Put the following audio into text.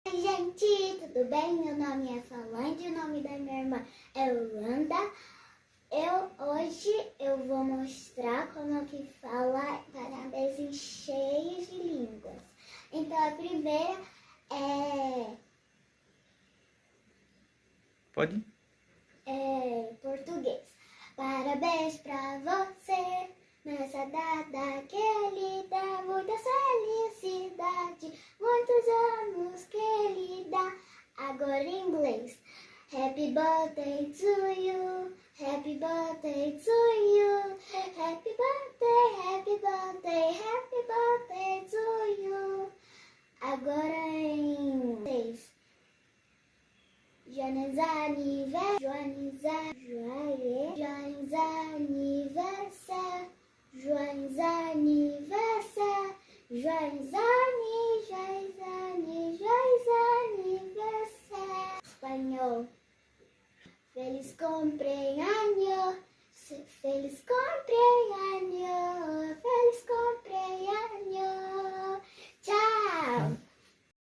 Oi, gente, tudo bem? Meu nome é Solange, o nome da minha irmã é Holanda. Hoje eu vou mostrar como que fala parabéns cheios de línguas. Então a primeira Pode? é português. Parabéns pra você nessa data querida, muita felicidade, muitos anos querida. Agora em inglês. Happy birthday to you, happy birthday to you, happy birthday, happy birthday, happy birthday to you. Agora em inglês. Jones aniversário, Jones aniversário, Jones aniversário, Jones aniversário. Espanhol. Feliz cumpleaños, feliz cumpleaños.